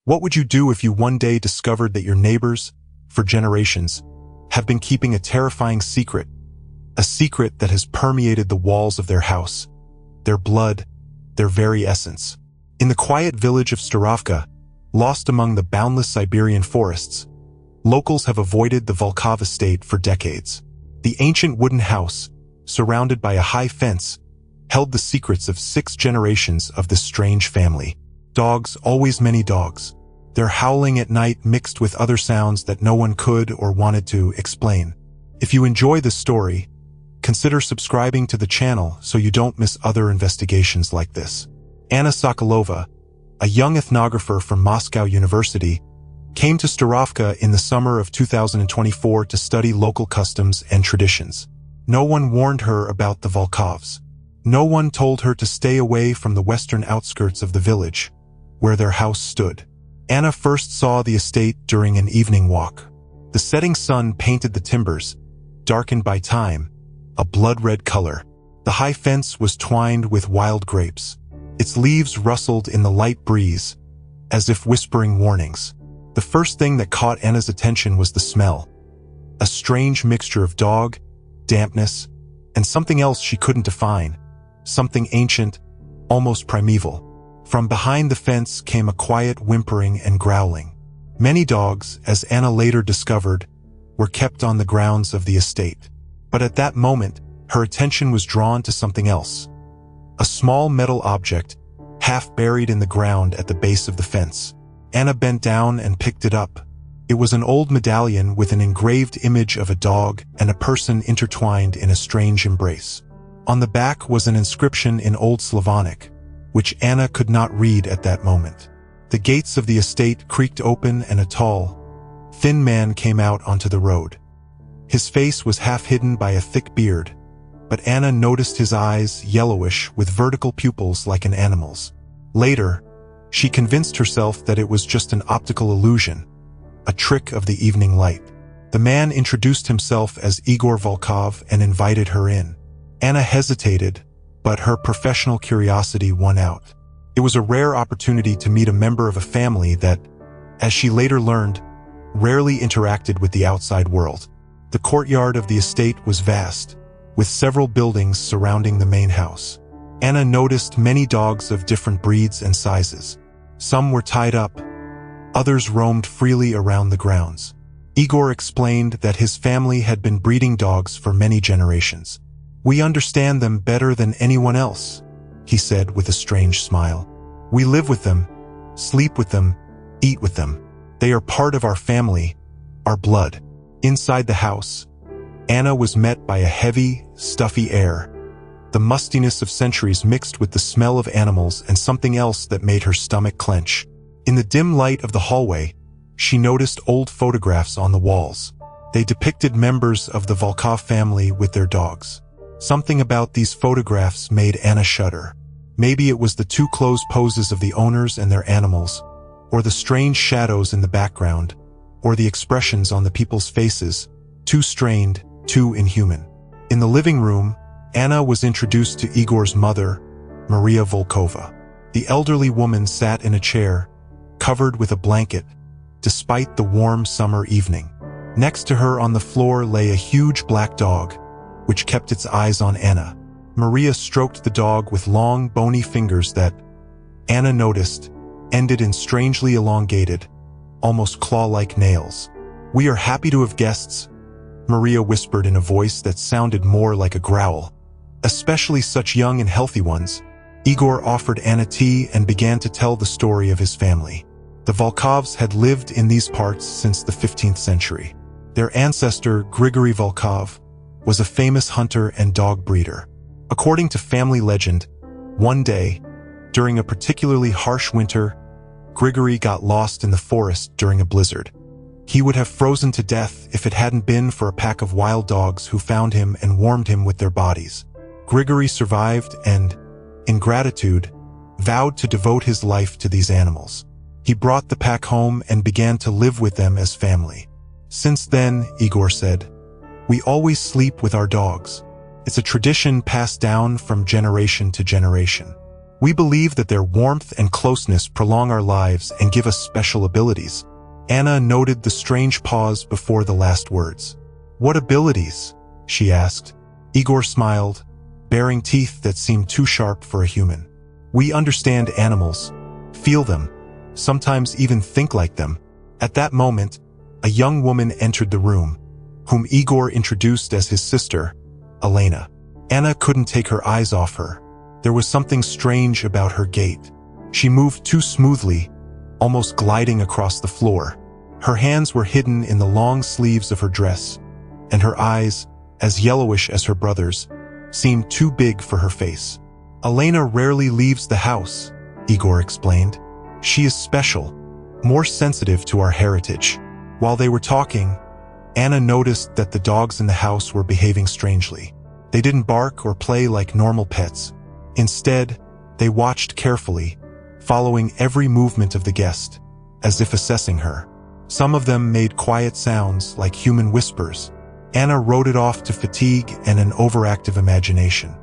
What would you do if you one day discovered that your neighbors, for generations, have been keeping a terrifying secret? A secret that has permeated the walls of their house, their blood, their very essence. In the quiet village of Starovka, lost among the boundless Siberian forests, locals have avoided the Volkov estate for decades. The ancient wooden house, surrounded by a high fence, held the secrets of 6 generations of this strange family. Dogs, always many dogs. Their howling at night mixed with other sounds that no one could or wanted to explain. If you enjoy this story, consider subscribing to the channel so you don't miss other investigations like this. Anna Sokolova, a young ethnographer from Moscow University, came to Starovka in the summer of 2024 to study local customs and traditions. No one warned her about the Volkovs. No one told her to stay away from the western outskirts of the village, where their house stood. Anna first saw the estate during an evening walk. The setting sun painted the timbers, darkened by time, a blood-red color. The high fence was twined with wild grapes. Its leaves rustled in the light breeze, as if whispering warnings. The first thing that caught Anna's attention was the smell. A strange mixture of dog, dampness, and something else she couldn't define. Something ancient, almost primeval. From behind the fence came a quiet whimpering and growling. Many dogs, as Anna later discovered, were kept on the grounds of the estate. But at that moment, her attention was drawn to something else. A small metal object, half buried in the ground at the base of the fence. Anna bent down and picked it up. It was an old medallion with an engraved image of a dog and a person intertwined in a strange embrace. On the back was an inscription in Old Slavonic, which Anna could not read at that moment. The gates of the estate creaked open and a tall, thin man came out onto the road. His face was half hidden by a thick beard, but Anna noticed his eyes yellowish with vertical pupils like an animal's. Later, she convinced herself that it was just an optical illusion, a trick of the evening light. The man introduced himself as Igor Volkov and invited her in. Anna hesitated, but her professional curiosity won out. It was a rare opportunity to meet a member of a family that, as she later learned, rarely interacted with the outside world. The courtyard of the estate was vast, with several buildings surrounding the main house. Anna noticed many dogs of different breeds and sizes. Some were tied up, others roamed freely around the grounds. Igor explained that his family had been breeding dogs for many generations. "We understand them better than anyone else," he said with a strange smile. "We live with them, sleep with them, eat with them. They are part of our family, our blood." Inside the house, Anna was met by a heavy, stuffy air. The mustiness of centuries mixed with the smell of animals and something else that made her stomach clench. In the dim light of the hallway, she noticed old photographs on the walls. They depicted members of the Volkov family with their dogs. Something about these photographs made Anna shudder. Maybe it was the too close poses of the owners and their animals, or the strange shadows in the background, or the expressions on the people's faces, too strained, too inhuman. In the living room, Anna was introduced to Igor's mother, Maria Volkova. The elderly woman sat in a chair, covered with a blanket, despite the warm summer evening. Next to her on the floor lay a huge black dog, which kept its eyes on Anna. Maria stroked the dog with long, bony fingers that, Anna noticed, ended in strangely elongated, almost claw-like nails. "We are happy to have guests," Maria whispered in a voice that sounded more like a growl. "Especially such young and healthy ones." Igor offered Anna tea and began to tell the story of his family. The Volkovs had lived in these parts since the 15th century. Their ancestor, Grigory Volkov, was a famous hunter and dog breeder. According to family legend, one day, during a particularly harsh winter, Grigory got lost in the forest during a blizzard. He would have frozen to death if it hadn't been for a pack of wild dogs who found him and warmed him with their bodies. Grigory survived and, in gratitude, vowed to devote his life to these animals. He brought the pack home and began to live with them as family. "Since then," Igor said, "we always sleep with our dogs. It's a tradition passed down from generation to generation." We believe that their warmth and closeness prolong our lives and give us special abilities. Anna noted the strange pause before the last words. What abilities? She asked. Igor smiled, baring teeth that seemed too sharp for a human. We understand animals, feel them, sometimes even think like them. At that moment, a young woman entered the room, whom Igor introduced as his sister, Elena. Anna couldn't take her eyes off her. There was something strange about her gait. She moved too smoothly, almost gliding across the floor. Her hands were hidden in the long sleeves of her dress, and her eyes, as yellowish as her brother's, seemed too big for her face. Elena rarely leaves the house, Igor explained. She is special, more sensitive to our heritage. While they were talking, Anna noticed that the dogs in the house were behaving strangely. They didn't bark or play like normal pets. Instead, they watched carefully, following every movement of the guest, as if assessing her. Some of them made quiet sounds like human whispers. Anna wrote it off to fatigue and an overactive imagination.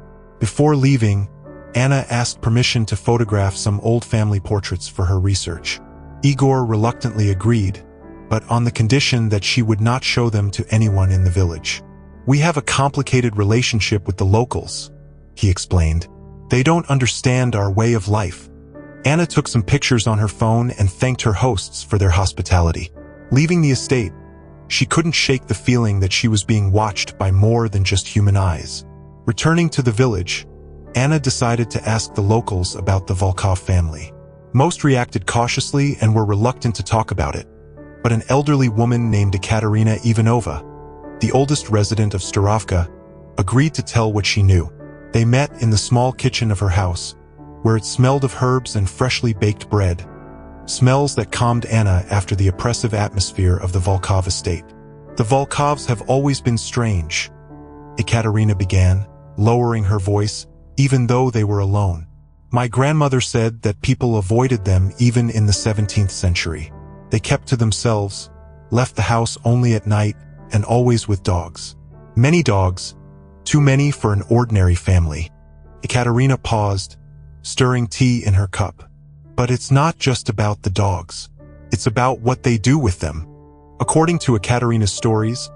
Before leaving, Anna asked permission to photograph some old family portraits for her research. Igor reluctantly agreed, but on the condition that she would not show them to anyone in the village. We have a complicated relationship with the locals, he explained. They don't understand our way of life. Anna took some pictures on her phone and thanked her hosts for their hospitality. Leaving the estate, she couldn't shake the feeling that she was being watched by more than just human eyes. Returning to the village, Anna decided to ask the locals about the Volkov family. Most reacted cautiously and were reluctant to talk about it, but an elderly woman named Ekaterina Ivanova, the oldest resident of Starovka, agreed to tell what she knew. They met in the small kitchen of her house, where it smelled of herbs and freshly baked bread, smells that calmed Anna after the oppressive atmosphere of the Volkov estate. The Volkovs have always been strange, Ekaterina began, lowering her voice, even though they were alone. My grandmother said that people avoided them even in the 17th century. They kept to themselves, left the house only at night, and always with dogs. Many dogs, too many for an ordinary family. Ekaterina paused, stirring tea in her cup. But it's not just about the dogs. It's about what they do with them. According to Ekaterina's stories,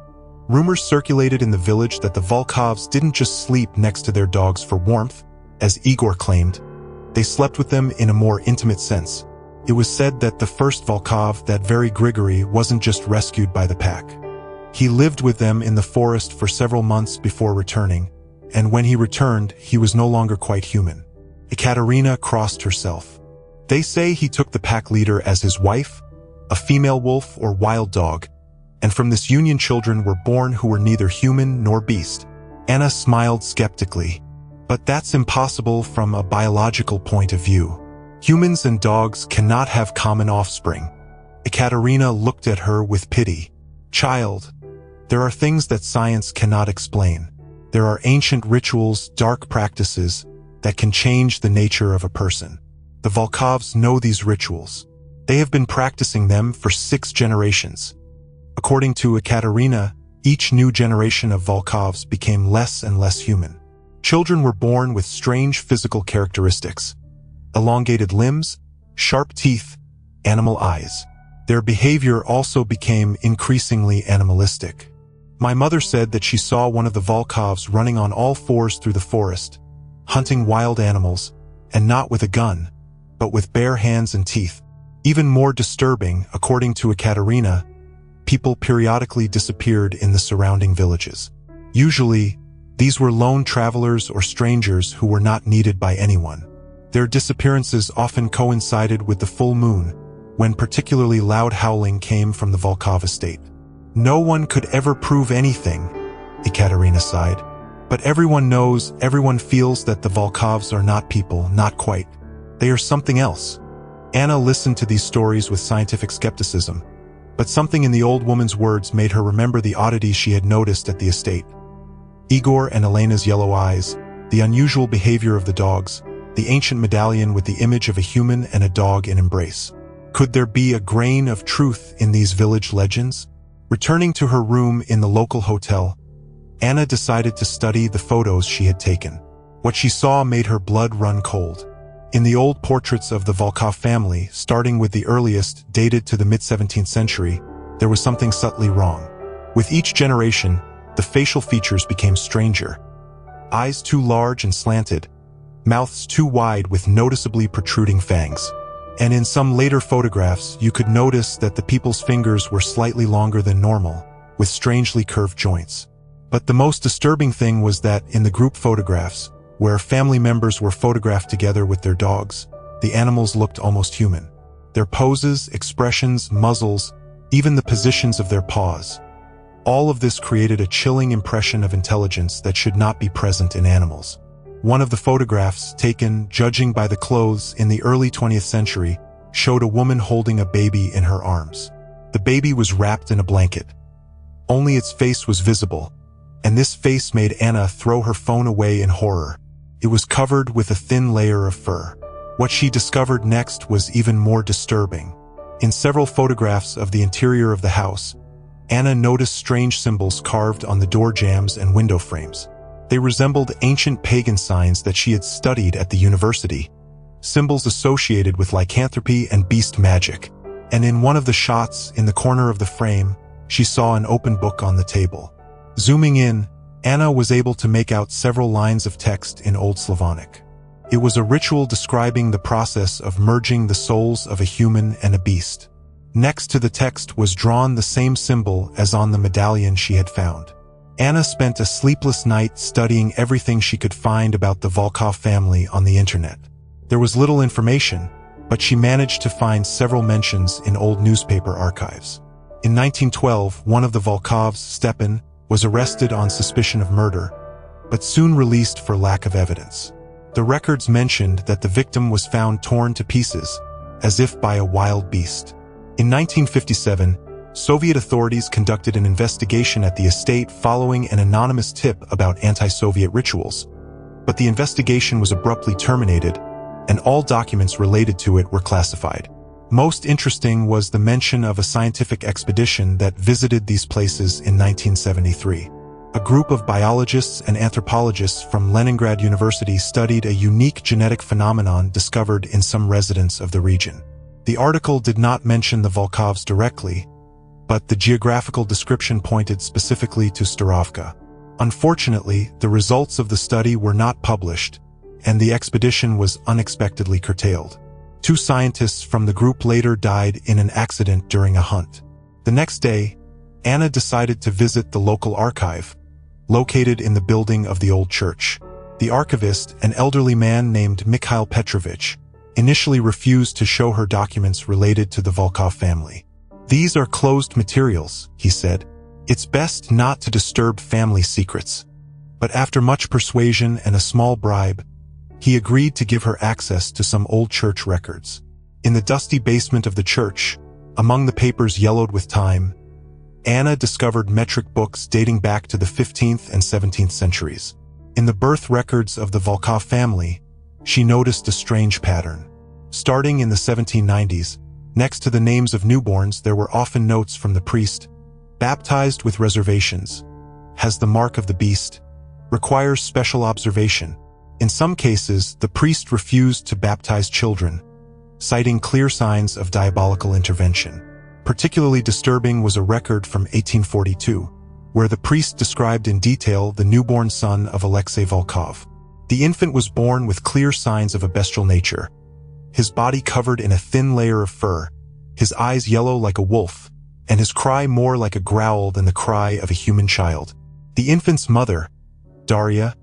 rumors circulated in the village that the Volkovs didn't just sleep next to their dogs for warmth, as Igor claimed. They slept with them in a more intimate sense. It was said that the first Volkov, that very Grigory, wasn't just rescued by the pack. He lived with them in the forest for several months before returning, and when he returned, he was no longer quite human. Ekaterina crossed herself. They say he took the pack leader as his wife, a female wolf or wild dog, and from this union children were born who were neither human nor beast. Anna smiled skeptically. But that's impossible from a biological point of view. Humans and dogs cannot have common offspring. Ekaterina looked at her with pity. Child, there are things that science cannot explain. There are ancient rituals, dark practices, that can change the nature of a person. The Volkovs know these rituals. They have been practicing them for 6 generations. According to Ekaterina, each new generation of Volkovs became less and less human. Children were born with strange physical characteristics: elongated limbs, sharp teeth, animal eyes. Their behavior also became increasingly animalistic. My mother said that she saw one of the Volkovs running on all fours through the forest, hunting wild animals, and not with a gun, but with bare hands and teeth. Even more disturbing, according to Ekaterina, people periodically disappeared in the surrounding villages. Usually, these were lone travelers or strangers who were not needed by anyone. Their disappearances often coincided with the full moon, when particularly loud howling came from the Volkov estate. No one could ever prove anything, Ekaterina sighed. But everyone knows, everyone feels that the Volkovs are not people, not quite. They are something else. Anna listened to these stories with scientific skepticism, but something in the old woman's words made her remember the oddities she had noticed at the estate. Igor and Elena's yellow eyes, the unusual behavior of the dogs, the ancient medallion with the image of a human and a dog in embrace. Could there be a grain of truth in these village legends? Returning to her room in the local hotel, Anna decided to study the photos she had taken. What she saw made her blood run cold. In the old portraits of the Volkov family, starting with the earliest, dated to the mid-17th century, there was something subtly wrong. With each generation, the facial features became stranger. Eyes too large and slanted, mouths too wide with noticeably protruding fangs. And in some later photographs, you could notice that the people's fingers were slightly longer than normal, with strangely curved joints. But the most disturbing thing was that in the group photographs, where family members were photographed together with their dogs, the animals looked almost human. Their poses, expressions, muzzles, even the positions of their paws. All of this created a chilling impression of intelligence that should not be present in animals. One of the photographs, taken, judging by the clothes, in the early 20th century, showed a woman holding a baby in her arms. The baby was wrapped in a blanket. Only its face was visible, and this face made Anna throw her phone away in horror. It was covered with a thin layer of fur. What she discovered next was even more disturbing. In several photographs of the interior of the house, Anna noticed strange symbols carved on the door jambs and window frames. They resembled ancient pagan signs that she had studied at the university, symbols associated with lycanthropy and beast magic. And in one of the shots, in the corner of the frame, she saw an open book on the table. Zooming in, Anna was able to make out several lines of text in Old Slavonic. It was a ritual describing the process of merging the souls of a human and a beast. Next to the text was drawn the same symbol as on the medallion she had found. Anna spent a sleepless night studying everything she could find about the Volkov family on the internet. There was little information, but she managed to find several mentions in old newspaper archives. In 1912, one of the Volkovs, Stepan, was arrested on suspicion of murder, but soon released for lack of evidence. The records mentioned that the victim was found torn to pieces, as if by a wild beast. In 1957, Soviet authorities conducted an investigation at the estate following an anonymous tip about anti-Soviet rituals, but the investigation was abruptly terminated, and all documents related to it were classified. Most interesting was the mention of a scientific expedition that visited these places in 1973. A group of biologists and anthropologists from Leningrad University studied a unique genetic phenomenon discovered in some residents of the region. The article did not mention the Volkovs directly, but the geographical description pointed specifically to Starovka. Unfortunately, the results of the study were not published, and the expedition was unexpectedly curtailed. 2 scientists from the group later died in an accident during a hunt. The next day, Anna decided to visit the local archive, located in the building of the old church. The archivist, an elderly man named Mikhail Petrovich, initially refused to show her documents related to the Volkov family. "These are closed materials," he said. "It's best not to disturb family secrets." But after much persuasion and a small bribe, he agreed to give her access to some old church records. In the dusty basement of the church, among the papers yellowed with time, Anna discovered metric books dating back to the 15th and 17th centuries. In the birth records of the Volkov family, she noticed a strange pattern. Starting in the 1790s, next to the names of newborns, there were often notes from the priest: baptized with reservations, has the mark of the beast, requires special observation. In some cases, the priest refused to baptize children, citing clear signs of diabolical intervention. Particularly disturbing was a record from 1842, where the priest described in detail the newborn son of Alexei Volkov. The infant was born with clear signs of a bestial nature, his body covered in a thin layer of fur, his eyes yellow like a wolf, and his cry more like a growl than the cry of a human child. The infant's mother, Daria,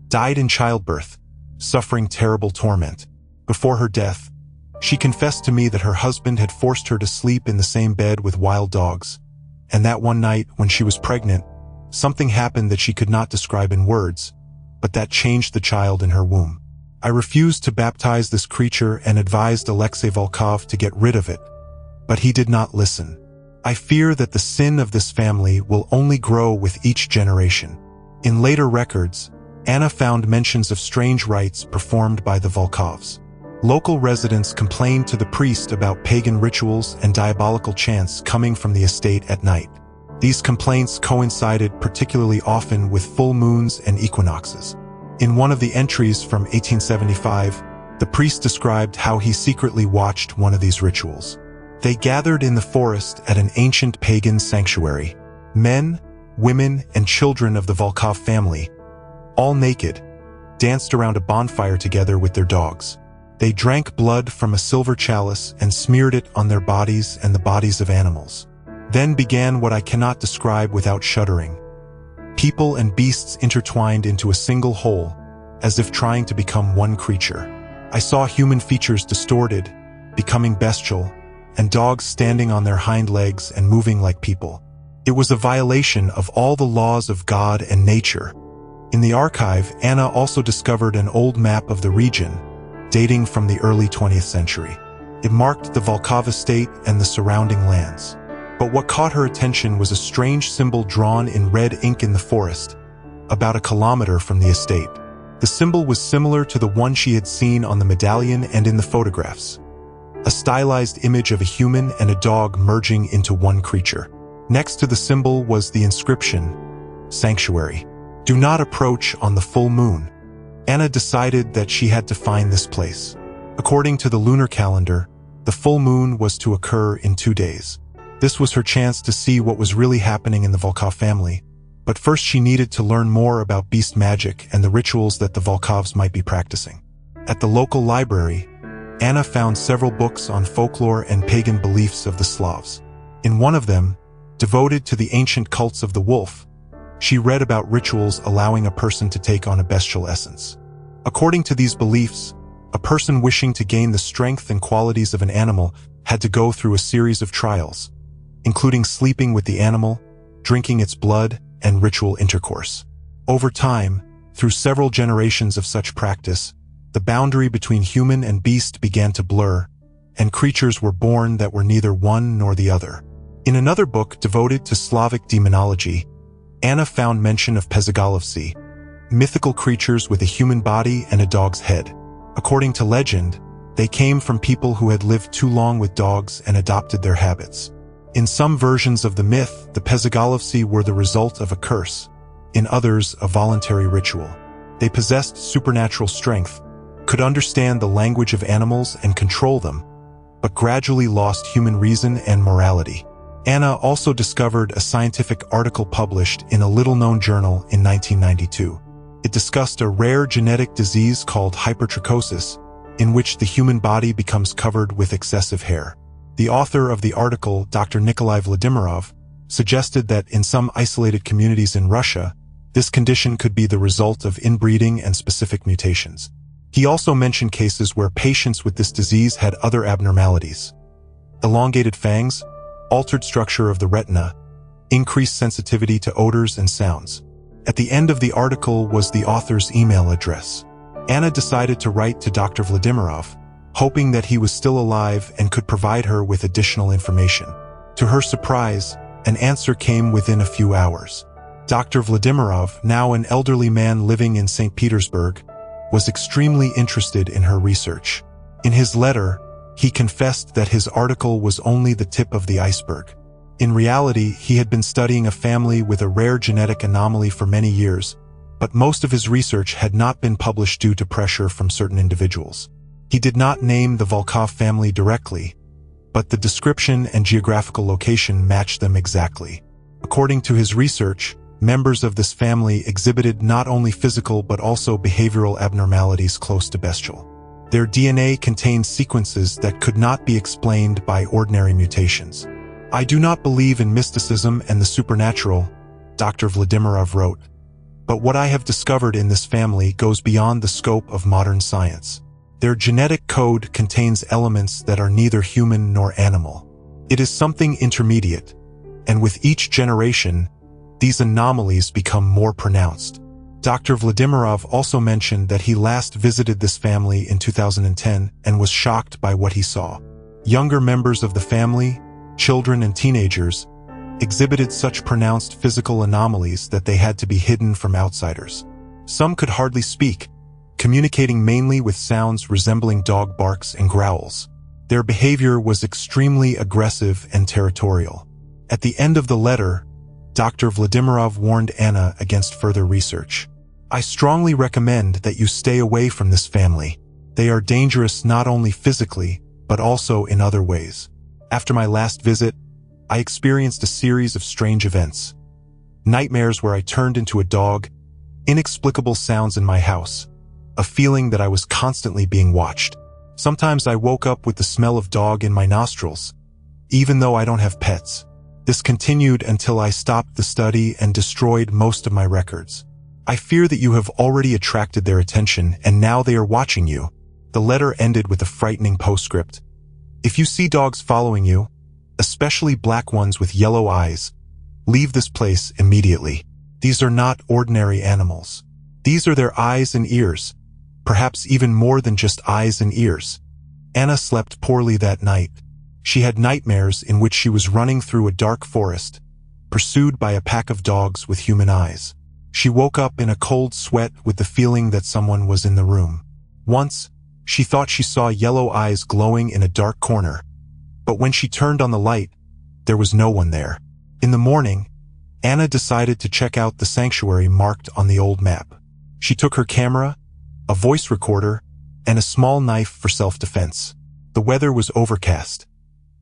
died in childbirth, suffering terrible torment. Before her death, she confessed to me that her husband had forced her to sleep in the same bed with wild dogs, and that one night, when she was pregnant, something happened that she could not describe in words, but that changed the child in her womb. I refused to baptize this creature and advised Alexei Volkov to get rid of it, but he did not listen. I fear that the sin of this family will only grow with each generation. In later records, Anna found mentions of strange rites performed by the Volkovs. Local residents complained to the priest about pagan rituals and diabolical chants coming from the estate at night. These complaints coincided particularly often with full moons and equinoxes. In one of the entries from 1875, The priest described how he secretly watched one of these rituals. They gathered in the forest at an ancient pagan sanctuary. Men, women, and children of the Volkov family, all naked, danced around a bonfire together with their dogs. They drank blood from a silver chalice and smeared it on their bodies and the bodies of animals. Then began what I cannot describe without shuddering. People and beasts intertwined into a single whole, as if trying to become one creature. I saw human features distorted, becoming bestial, and dogs standing on their hind legs and moving like people. It was a violation of all the laws of God and nature. In the archive, Anna also discovered an old map of the region, dating from the early 20th century. It marked the Volkov estate and the surrounding lands. But what caught her attention was a strange symbol drawn in red ink in the forest, about a kilometer from the estate. The symbol was similar to the one she had seen on the medallion and in the photographs. A stylized image of a human and a dog merging into one creature. Next to the symbol was the inscription, "Sanctuary. Do not approach on the full moon." Anna decided that she had to find this place. According to the lunar calendar, the full moon was to occur in 2 days. This was her chance to see what was really happening in the Volkov family. But first she needed to learn more about beast magic and the rituals that the Volkovs might be practicing. At the local library, Anna found several books on folklore and pagan beliefs of the Slavs. In one of them, devoted to the ancient cults of the wolf, she read about rituals allowing a person to take on a bestial essence. According to these beliefs, a person wishing to gain the strength and qualities of an animal had to go through a series of trials, including sleeping with the animal, drinking its blood, and ritual intercourse. Over time, through several generations of such practice, the boundary between human and beast began to blur, and creatures were born that were neither one nor the other. In another book devoted to Slavic demonology, Anna found mention of Pedigree, mythical creatures with a human body and a dog's head. According to legend, they came from people who had lived too long with dogs and adopted their habits. In some versions of the myth, the Pedigree were the result of a curse, in others a voluntary ritual. They possessed supernatural strength, could understand the language of animals and control them, but gradually lost human reason and morality. Anna also discovered a scientific article published in a little-known journal in 1992. It discussed a rare genetic disease called hypertrichosis, in which the human body becomes covered with excessive hair. The author of the article, Dr. Nikolai Vladimirov, suggested that in some isolated communities in Russia, this condition could be the result of inbreeding and specific mutations. He also mentioned cases where patients with this disease had other abnormalities: elongated fangs, altered structure of the retina, increased sensitivity to odors and sounds. At the end of the article was the author's email address. Anna decided to write to Dr. Vladimirov, hoping that he was still alive and could provide her with additional information. To her surprise, an answer came within a few hours. Dr. Vladimirov, now an elderly man living in St. Petersburg, was extremely interested in her research. In his letter, he confessed that his article was only the tip of the iceberg. In reality, he had been studying a family with a rare genetic anomaly for many years, but most of his research had not been published due to pressure from certain individuals. He did not name the Volkov family directly, but the description and geographical location matched them exactly. According to his research, members of this family exhibited not only physical but also behavioral abnormalities close to bestial. Their DNA contained sequences that could not be explained by ordinary mutations. "I do not believe in mysticism and the supernatural," Dr. Vladimirov wrote, "but what I have discovered in this family goes beyond the scope of modern science. Their genetic code contains elements that are neither human nor animal. It is something intermediate, and with each generation, these anomalies become more pronounced." Dr. Vladimirov also mentioned that he last visited this family in 2010 and was shocked by what he saw. Younger members of the family, children and teenagers, exhibited such pronounced physical anomalies that they had to be hidden from outsiders. Some could hardly speak, communicating mainly with sounds resembling dog barks and growls. Their behavior was extremely aggressive and territorial. At the end of the letter, Dr. Vladimirov warned Anna against further research. "I strongly recommend that you stay away from this family. They are dangerous not only physically, but also in other ways. After my last visit, I experienced a series of strange events. Nightmares where I turned into a dog, inexplicable sounds in my house, a feeling that I was constantly being watched. Sometimes I woke up with the smell of dog in my nostrils, even though I don't have pets. This continued until I stopped the study and destroyed most of my records. I fear that you have already attracted their attention and now they are watching you. The letter ended with a frightening postscript. If you see dogs following you, especially black ones with yellow eyes, leave this place immediately. These are not ordinary animals. These are their eyes and ears, perhaps even more than just eyes and ears. Anna slept poorly that night. She had nightmares in which she was running through a dark forest, pursued by a pack of dogs with human eyes. She woke up in a cold sweat with the feeling that someone was in the room. Once, she thought she saw yellow eyes glowing in a dark corner, but when she turned on the light, there was no one there. In the morning, Anna decided to check out the sanctuary marked on the old map. She took her camera, a voice recorder, and a small knife for self-defense. The weather was overcast.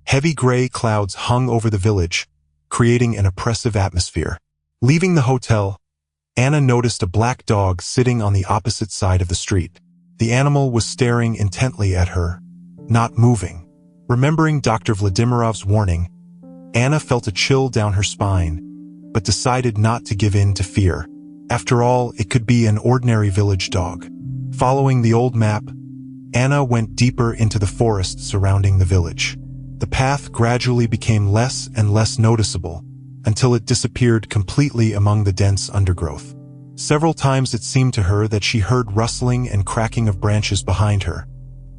Heavy gray clouds hung over the village, creating an oppressive atmosphere. Leaving the hotel, Anna noticed a black dog sitting on the opposite side of the street. The animal was staring intently at her, not moving. Remembering Dr. Vladimirov's warning, Anna felt a chill down her spine, but decided not to give in to fear. After all, it could be an ordinary village dog. Following the old map, Anna went deeper into the forest surrounding the village. The path gradually became less and less noticeable, until it disappeared completely among the dense undergrowth. Several times it seemed to her that she heard rustling and cracking of branches behind her,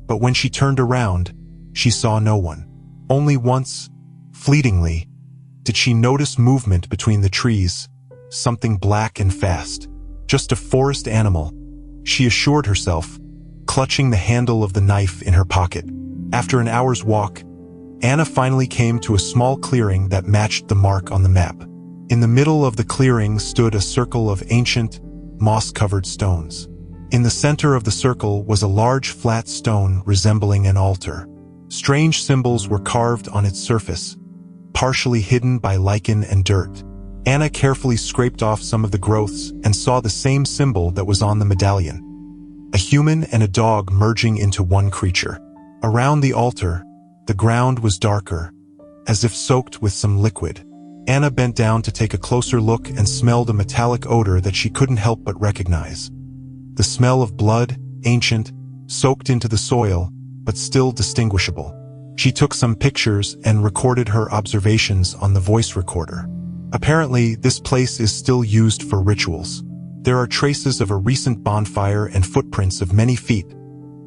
but when she turned around, she saw no one. Only once, fleetingly, did she notice movement between the trees, something black and fast. Just a forest animal, she assured herself, clutching the handle of the knife in her pocket. After an hour's walk, Anna finally came to a small clearing that matched the mark on the map. In the middle of the clearing stood a circle of ancient, moss-covered stones. In the center of the circle was a large flat stone resembling an altar. Strange symbols were carved on its surface, partially hidden by lichen and dirt. Anna carefully scraped off some of the growths and saw the same symbol that was on the medallion. A human and a dog merging into one creature. Around the altar, the ground was darker, as if soaked with some liquid. Anna bent down to take a closer look and smelled a metallic odor that she couldn't help but recognize. The smell of blood, ancient, soaked into the soil, but still distinguishable. She took some pictures and recorded her observations on the voice recorder. Apparently, this place is still used for rituals. There are traces of a recent bonfire and footprints of many feet,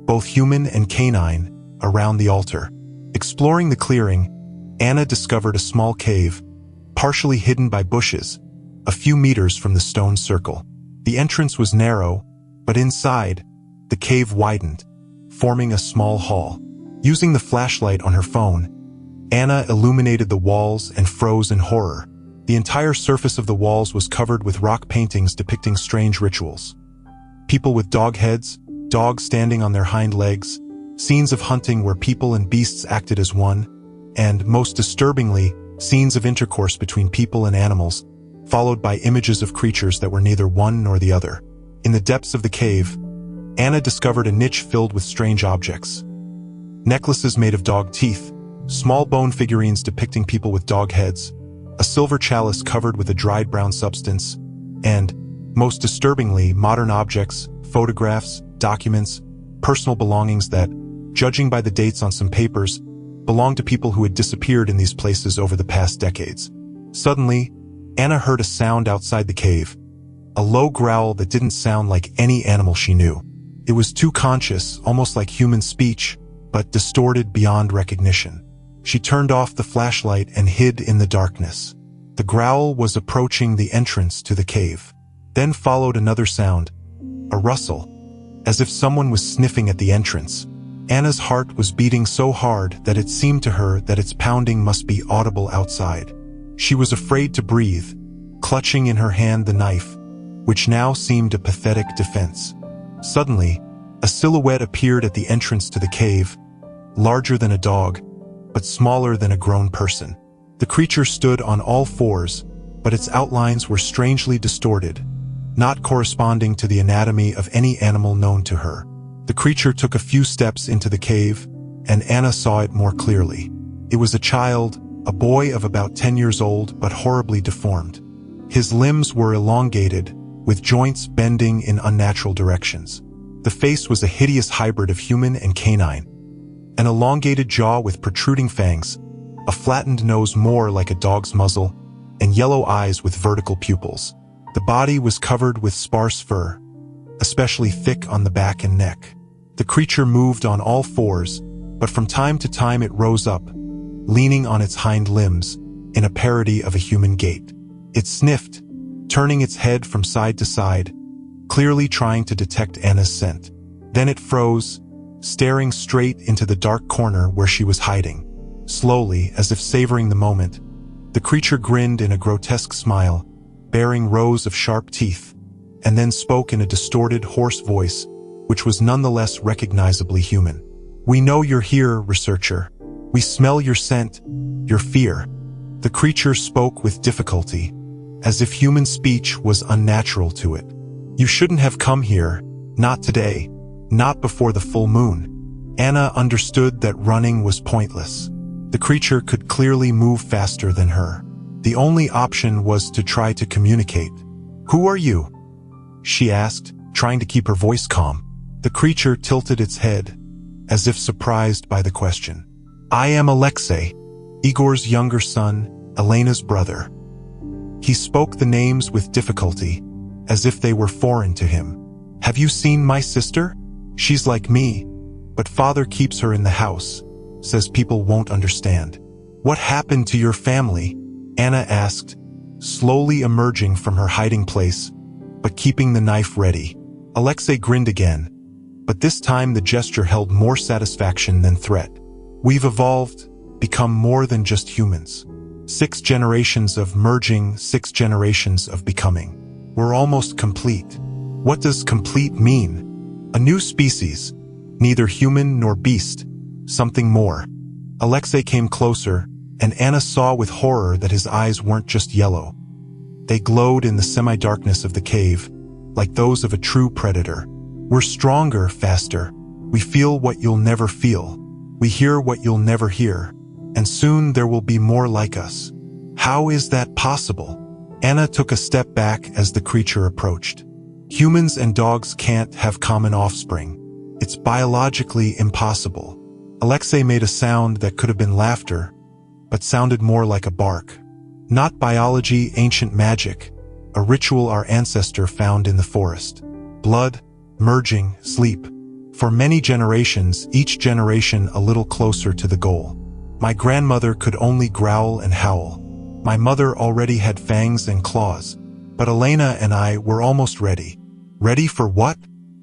both human and canine, around the altar. Exploring the clearing, Anna discovered a small cave, partially hidden by bushes, a few meters from the stone circle. The entrance was narrow, but inside, the cave widened, forming a small hall. Using the flashlight on her phone, Anna illuminated the walls and froze in horror. The entire surface of the walls was covered with rock paintings depicting strange rituals. People with dog heads, dogs standing on their hind legs, scenes of hunting where people and beasts acted as one, and, most disturbingly, scenes of intercourse between people and animals, followed by images of creatures that were neither one nor the other. In the depths of the cave, Anna discovered a niche filled with strange objects. Necklaces made of dog teeth, small bone figurines depicting people with dog heads, a silver chalice covered with a dried brown substance, and, most disturbingly, modern objects, photographs, documents, personal belongings that, judging by the dates on some papers, belonged to people who had disappeared in these places over the past decades. Suddenly, Anna heard a sound outside the cave, a low growl that didn't sound like any animal she knew. It was too conscious, almost like human speech, but distorted beyond recognition. She turned off the flashlight and hid in the darkness. The growl was approaching the entrance to the cave. Then followed another sound, a rustle, as if someone was sniffing at the entrance. Anna's heart was beating so hard that it seemed to her that its pounding must be audible outside. She was afraid to breathe, clutching in her hand the knife, which now seemed a pathetic defense. Suddenly, A silhouette appeared at the entrance to the cave, larger than a dog, but smaller than a grown person. The creature stood on all fours, but its outlines were strangely distorted, not corresponding to the anatomy of any animal known to her. The creature took a few steps into the cave, and Anna saw it more clearly. It was a child, a boy of about 10 years old, but horribly deformed. His limbs were elongated, with joints bending in unnatural directions. The face was a hideous hybrid of human and canine. An elongated jaw with protruding fangs, a flattened nose more like a dog's muzzle, and yellow eyes with vertical pupils. The body was covered with sparse fur, especially thick on the back and neck. The creature moved on all fours, but from time to time it rose up, leaning on its hind limbs, in a parody of a human gait. It sniffed, turning its head from side to side, clearly trying to detect Anna's scent. Then it froze, staring straight into the dark corner where she was hiding. Slowly, as if savoring the moment, the creature grinned in a grotesque smile, baring rows of sharp teeth, and then spoke in a distorted, hoarse voice, which was nonetheless recognizably human. "We know you're here, researcher. We smell your scent, your fear." The creature spoke with difficulty, as if human speech was unnatural to it. "You shouldn't have come here, not today, not before the full moon." Anna understood that running was pointless. The creature could clearly move faster than her. The only option was to try to communicate. "Who are you?" she asked, trying to keep her voice calm. The creature tilted its head, as if surprised by the question. "I am Alexei, Igor's younger son, Elena's brother." He spoke the names with difficulty, as if they were foreign to him. "Have you seen my sister? She's like me, but father keeps her in the house, says people won't understand." "What happened to your family?" Anna asked, slowly emerging from her hiding place, but keeping the knife ready. Alexei grinned again, but this time the gesture held more satisfaction than threat. "We've evolved, become more than just humans. 6 generations of merging, 6 generations of becoming. We're almost complete." "What does complete mean?" "A new species, neither human nor beast, something more." Alexei came closer, and Anna saw with horror that his eyes weren't just yellow. They glowed in the semi-darkness of the cave, like those of a true predator. "We're stronger, faster. We feel what you'll never feel. We hear what you'll never hear. And soon there will be more like us." "How is that possible?" Anna took a step back as the creature approached. "Humans and dogs can't have common offspring. It's biologically impossible." Alexei made a sound that could have been laughter, but sounded more like a bark. "Not biology, ancient magic, a ritual our ancestor found in the forest. Blood, merging, sleep. For many generations, each generation a little closer to the goal. My grandmother could only growl and howl. My mother already had fangs and claws, but Elena and I were almost ready." "Ready for what?"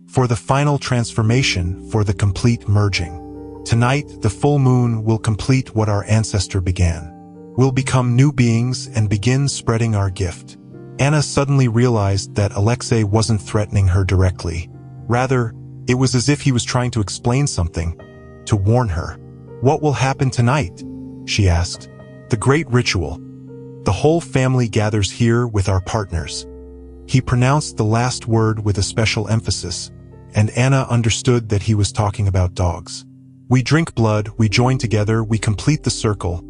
"For the final transformation, for the complete merging. Tonight, the full moon will complete what our ancestor began. We'll become new beings and begin spreading our gift." Anna suddenly realized that Alexei wasn't threatening her directly. Rather, it was as if he was trying to explain something, to warn her. "What will happen tonight?" she asked. "The great ritual. The whole family gathers here with our partners." He pronounced the last word with a special emphasis, and Anna understood that he was talking about dogs. "We drink blood, we join together, we complete the circle,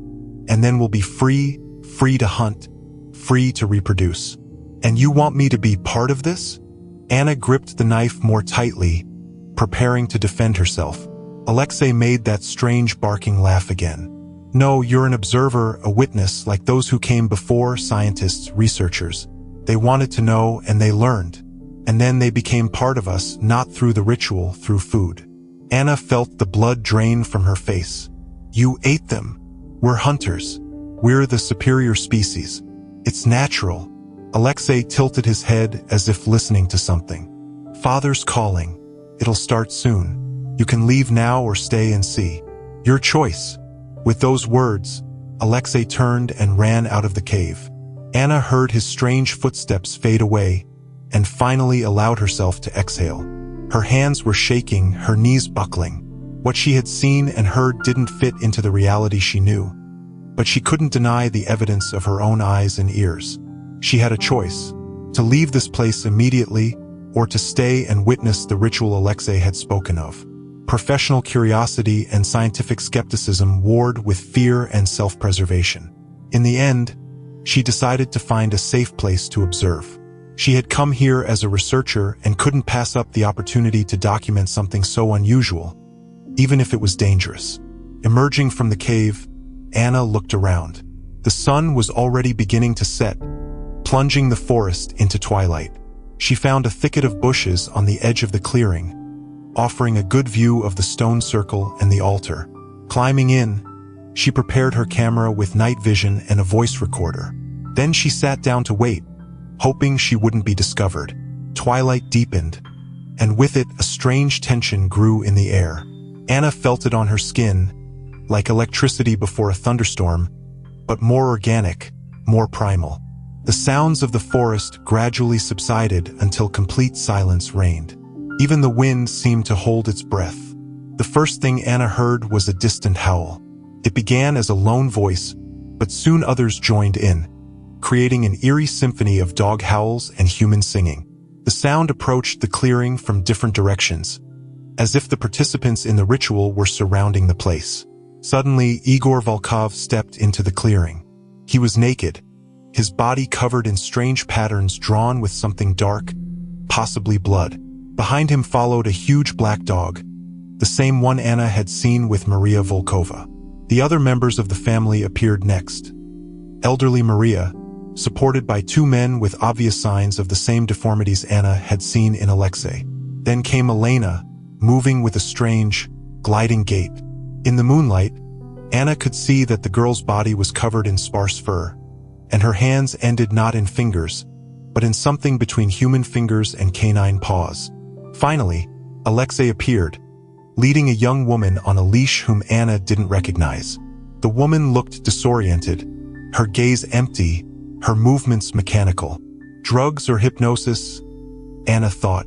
and then we'll be free, free to hunt, free to reproduce. And you want me to be part of this?" Anna gripped the knife more tightly, preparing to defend herself. Alexei made that strange barking laugh again. "No, you're an observer, a witness, like those who came before, scientists, researchers. They wanted to know, and they learned. And then they became part of us, not through the ritual, through food." Anna felt the blood drain from her face. "You ate them. We're hunters. We're the superior species. It's natural." Alexei tilted his head as if listening to something. "Father's calling. It'll start soon. You can leave now or stay and see. Your choice." With those words, Alexei turned and ran out of the cave. Anna heard his strange footsteps fade away, and finally allowed herself to exhale. Her hands were shaking, her knees buckling. What she had seen and heard didn't fit into the reality she knew. But she couldn't deny the evidence of her own eyes and ears. She had a choice: to leave this place immediately, or to stay and witness the ritual Alexei had spoken of. Professional curiosity and scientific skepticism warred with fear and self-preservation. In the end, she decided to find a safe place to observe. She had come here as a researcher and couldn't pass up the opportunity to document something so unusual, even if it was dangerous. Emerging from the cave, Anna looked around. The sun was already beginning to set, plunging the forest into twilight. She found a thicket of bushes on the edge of the clearing, offering a good view of the stone circle and the altar. Climbing in, she prepared her camera with night vision and a voice recorder. Then she sat down to wait, hoping she wouldn't be discovered. Twilight deepened, and with it a strange tension grew in the air. Anna felt it on her skin, like electricity before a thunderstorm, but more organic, more primal. The sounds of the forest gradually subsided until complete silence reigned. Even the wind seemed to hold its breath. The first thing Anna heard was a distant howl. It began as a lone voice, but soon others joined in, creating an eerie symphony of dog howls and human singing. The sound approached the clearing from different directions, as if the participants in the ritual were surrounding the place. Suddenly, Igor Volkov stepped into the clearing. He was naked, his body covered in strange patterns drawn with something dark, possibly blood. Behind him followed a huge black dog, the same one Anna had seen with Maria Volkova. The other members of the family appeared next. Elderly Maria, supported by two men with obvious signs of the same deformities Anna had seen in Alexei. Then came Elena, moving with a strange, gliding gait. In the moonlight, Anna could see that the girl's body was covered in sparse fur, and her hands ended not in fingers, but in something between human fingers and canine paws. Finally, Alexei appeared, leading a young woman on a leash whom Anna didn't recognize. The woman looked disoriented, her gaze empty, her movements mechanical. Drugs or hypnosis? Anna thought,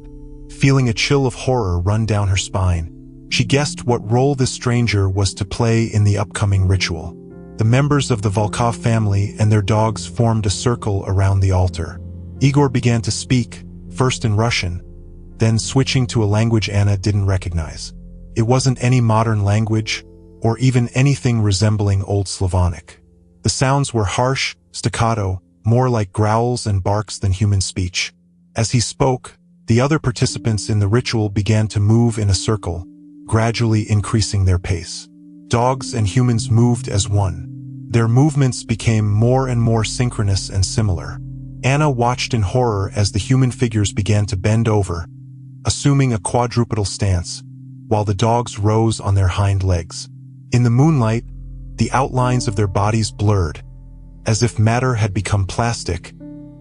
feeling a chill of horror run down her spine. She guessed what role this stranger was to play in the upcoming ritual. The members of the Volkov family and their dogs formed a circle around the altar. Igor began to speak, first in Russian, then switching to a language Anna didn't recognize. It wasn't any modern language, or even anything resembling Old Slavonic. The sounds were harsh, staccato, more like growls and barks than human speech. As he spoke, the other participants in the ritual began to move in a circle, gradually increasing their pace. Dogs and humans moved as one. Their movements became more and more synchronous and similar. Anna watched in horror as the human figures began to bend over, assuming a quadrupedal stance, while the dogs rose on their hind legs. In the moonlight, the outlines of their bodies blurred, as if matter had become plastic,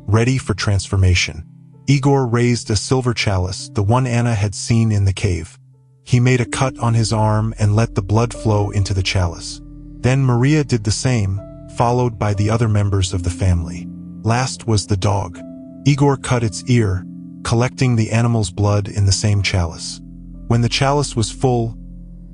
ready for transformation. Igor raised a silver chalice, the one Anna had seen in the cave. He made a cut on his arm and let the blood flow into the chalice. Then Maria did the same, followed by the other members of the family. Last was the dog. Igor cut its ear, collecting the animal's blood in the same chalice. When the chalice was full,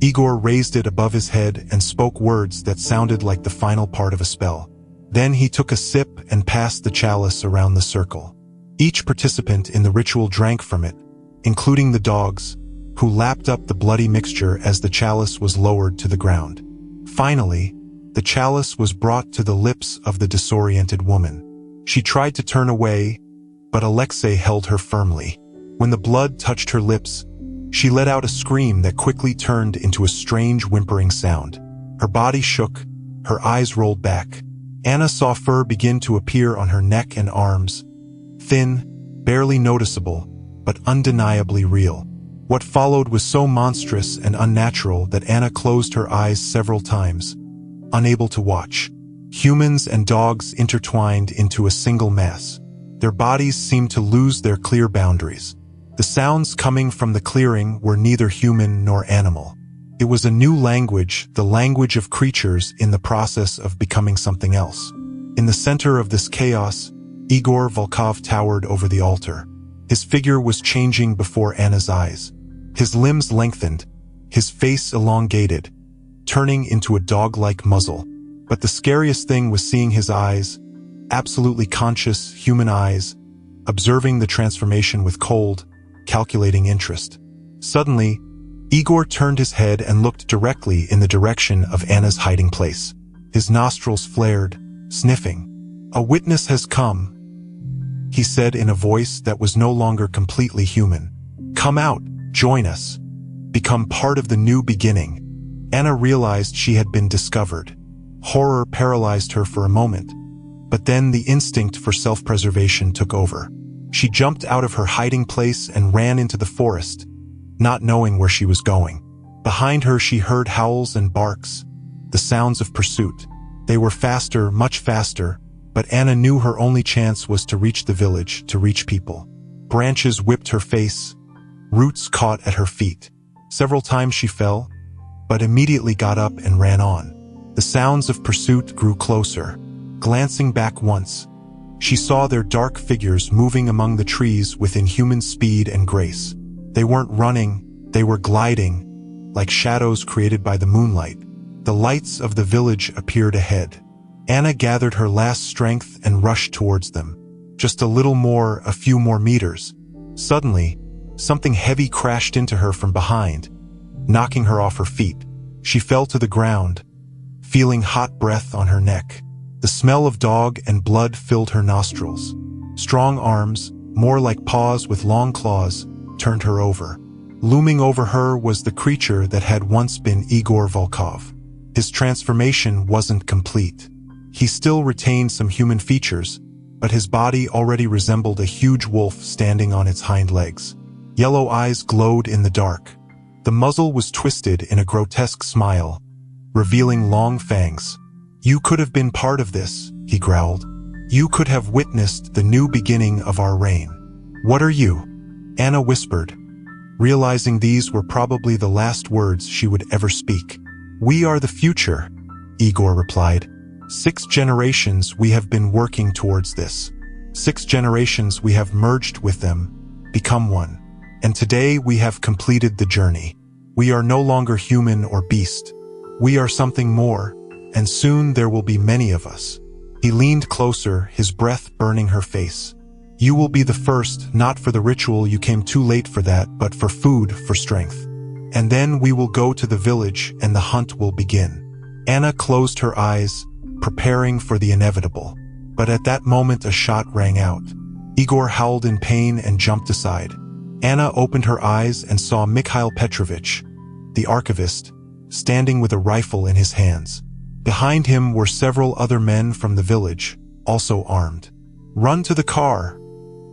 Igor raised it above his head and spoke words that sounded like the final part of a spell. Then he took a sip and passed the chalice around the circle. Each participant in the ritual drank from it, including the dogs, who lapped up the bloody mixture as the chalice was lowered to the ground. Finally, the chalice was brought to the lips of the disoriented woman. She tried to turn away, but Alexei held her firmly. When the blood touched her lips, she let out a scream that quickly turned into a strange whimpering sound. Her body shook, her eyes rolled back. Anna saw fur begin to appear on her neck and arms, thin, barely noticeable, but undeniably real. What followed was so monstrous and unnatural that Anna closed her eyes several times, unable to watch. Humans and dogs intertwined into a single mass. Their bodies seemed to lose their clear boundaries. The sounds coming from the clearing were neither human nor animal. It was a new language, the language of creatures in the process of becoming something else. In the center of this chaos, Igor Volkov towered over the altar. His figure was changing before Anna's eyes. His limbs lengthened, his face elongated, turning into a dog-like muzzle. But the scariest thing was seeing his eyes, absolutely conscious human eyes, observing the transformation with cold, calculating interest. Suddenly, Igor turned his head and looked directly in the direction of Anna's hiding place. His nostrils flared, sniffing. "A witness has come," he said in a voice that was no longer completely human. "Come out, join us. Become part of the new beginning." Anna realized she had been discovered. Horror paralyzed her for a moment, but then the instinct for self-preservation took over. She jumped out of her hiding place and ran into the forest, not knowing where she was going. Behind her she heard howls and barks, the sounds of pursuit. They were faster, much faster, but Anna knew her only chance was to reach the village, to reach people. Branches whipped her face, roots caught at her feet. Several times she fell, but immediately got up and ran on. The sounds of pursuit grew closer. Glancing back once, she saw their dark figures moving among the trees with inhuman speed and grace. They weren't running, they were gliding, like shadows created by the moonlight. The lights of the village appeared ahead. Anna gathered her last strength and rushed towards them. Just a little more, a few more meters. Suddenly, something heavy crashed into her from behind, knocking her off her feet. She fell to the ground, feeling hot breath on her neck. The smell of dog and blood filled her nostrils. Strong arms, more like paws with long claws, turned her over. Looming over her was the creature that had once been Igor Volkov. His transformation wasn't complete. He still retained some human features, but his body already resembled a huge wolf standing on its hind legs. Yellow eyes glowed in the dark. The muzzle was twisted in a grotesque smile, revealing long fangs. "You could have been part of this," he growled. "You could have witnessed the new beginning of our reign." "What are you?" Anna whispered, realizing these were probably the last words she would ever speak. "We are the future," Igor replied. 6 generations we have been working towards this. 6 generations we have merged with them, become one. And today we have completed the journey. We are no longer human or beast. We are something more, and soon there will be many of us. He leaned closer, his breath burning her face. "You will be the first, not for the ritual, you came too late for that, but for food, for strength. And then we will go to the village and the hunt will begin." Anna closed her eyes, preparing for the inevitable. But at that moment a shot rang out. Igor howled in pain and jumped aside. Anna opened her eyes and saw Mikhail Petrovich, the archivist, standing with a rifle in his hands. Behind him were several other men from the village, also armed. "Run to the car,"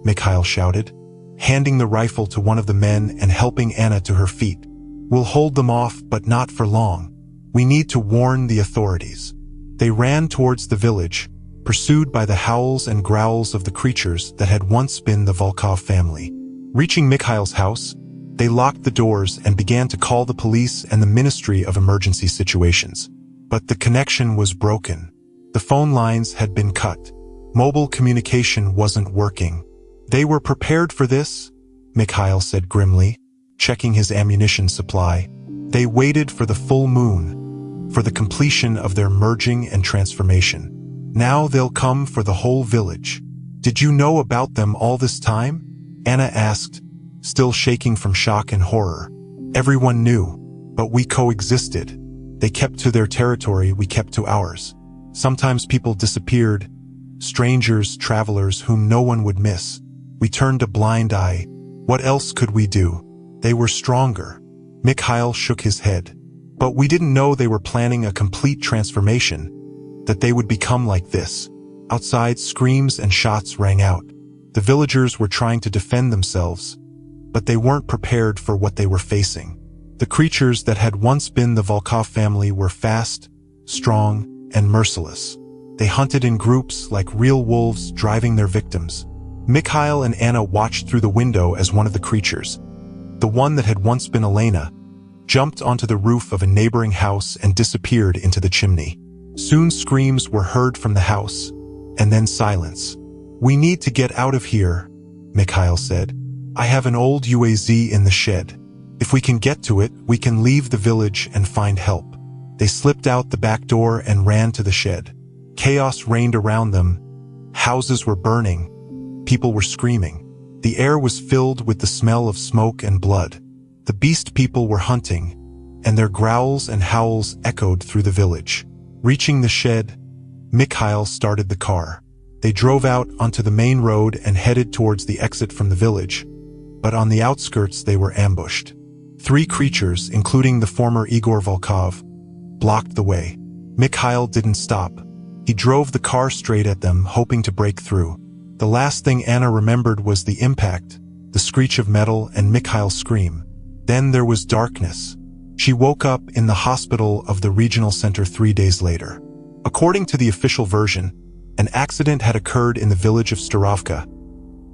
Mikhail shouted, handing the rifle to one of the men and helping Anna to her feet. "We'll hold them off, but not for long. We need to warn the authorities." They ran towards the village, pursued by the howls and growls of the creatures that had once been the Volkov family. Reaching Mikhail's house, they locked the doors and began to call the police and the Ministry of Emergency Situations. But the connection was broken. The phone lines had been cut. Mobile communication wasn't working. "They were prepared for this," Mikhail said grimly, checking his ammunition supply. "They waited for the full moon, for the completion of their merging and transformation. Now they'll come for the whole village." "Did you know about them all this time?" Anna asked, still shaking from shock and horror. "Everyone knew, but we coexisted. They kept to their territory, we kept to ours. Sometimes people disappeared, strangers, travelers whom no one would miss. We turned a blind eye. What else could we do? They were stronger." Mikhail shook his head. "But we didn't know they were planning a complete transformation, that they would become like this." Outside, screams and shots rang out. The villagers were trying to defend themselves, but they weren't prepared for what they were facing. The creatures that had once been the Volkov family were fast, strong, and merciless. They hunted in groups like real wolves, driving their victims. Mikhail and Anna watched through the window as one of the creatures, the one that had once been Elena, jumped onto the roof of a neighboring house and disappeared into the chimney. Soon screams were heard from the house, and then silence. "We need to get out of here," Mikhail said. "I have an old UAZ in the shed. If we can get to it, we can leave the village and find help. They slipped out the back door and ran to the shed. Chaos reigned around them. Houses were burning. People were screaming. The air was filled with the smell of smoke and blood. The beast people were hunting, and their growls and howls echoed through the village. Reaching the shed, Mikhail started the car. They drove out onto the main road and headed towards the exit from the village, but on the outskirts they were ambushed. 3 creatures, including the former Igor Volkov, blocked the way. Mikhail didn't stop. He drove the car straight at them, hoping to break through. The last thing Anna remembered was the impact, the screech of metal and Mikhail's scream. Then there was darkness. She woke up in the hospital of the regional center 3 days later. According to the official version, an accident had occurred in the village of Starovka,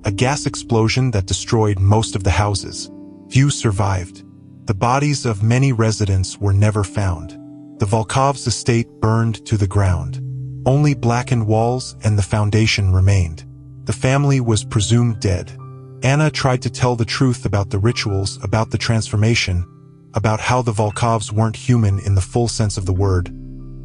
a gas explosion that destroyed most of the houses. Few survived. The bodies of many residents were never found. The Volkov's estate burned to the ground. Only blackened walls and the foundation remained. The family was presumed dead. Anna tried to tell the truth about the rituals, about the transformation, about how the Volkovs weren't human in the full sense of the word,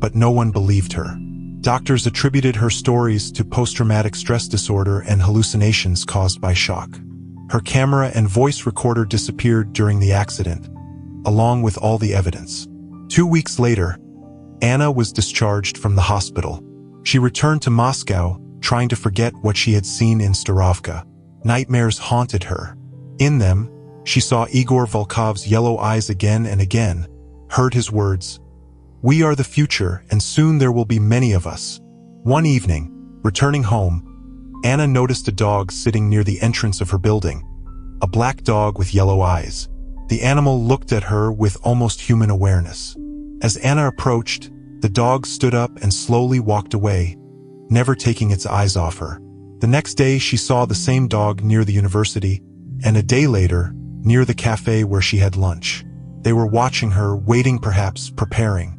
but no one believed her. Doctors attributed her stories to post-traumatic stress disorder and hallucinations caused by shock. Her camera and voice recorder disappeared during the accident, along with all the evidence. 2 weeks later, Anna was discharged from the hospital. She returned to Moscow, trying to forget what she had seen in Starovka. Nightmares haunted her. In them, she saw Igor Volkov's yellow eyes again and again, heard his words, "We are the future, and soon there will be many of us." One evening, returning home, Anna noticed a dog sitting near the entrance of her building, a black dog with yellow eyes. The animal looked at her with almost human awareness. As Anna approached, the dog stood up and slowly walked away, never taking its eyes off her. The next day, she saw the same dog near the university, and a day later, near the cafe where she had lunch. They were watching her, waiting perhaps, preparing.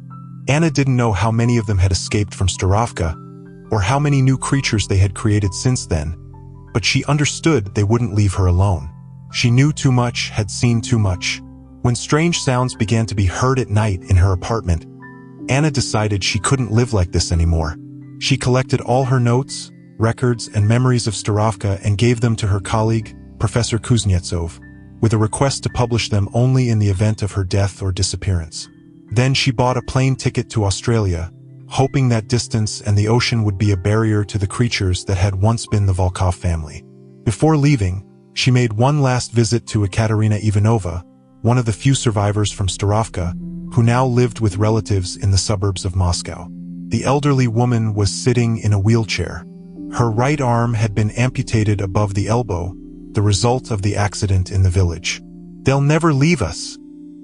Anna didn't know how many of them had escaped from Starovka, or how many new creatures they had created since then, but she understood they wouldn't leave her alone. She knew too much, had seen too much. When strange sounds began to be heard at night in her apartment, Anna decided she couldn't live like this anymore. She collected all her notes, records, and memories of Starovka and gave them to her colleague, Professor Kuznetsov, with a request to publish them only in the event of her death or disappearance. Then she bought a plane ticket to Australia, hoping that distance and the ocean would be a barrier to the creatures that had once been the Volkov family. Before leaving, she made one last visit to Ekaterina Ivanova, one of the few survivors from Starovka, who now lived with relatives in the suburbs of Moscow. The elderly woman was sitting in a wheelchair. Her right arm had been amputated above the elbow, the result of the accident in the village. "They'll never leave us,"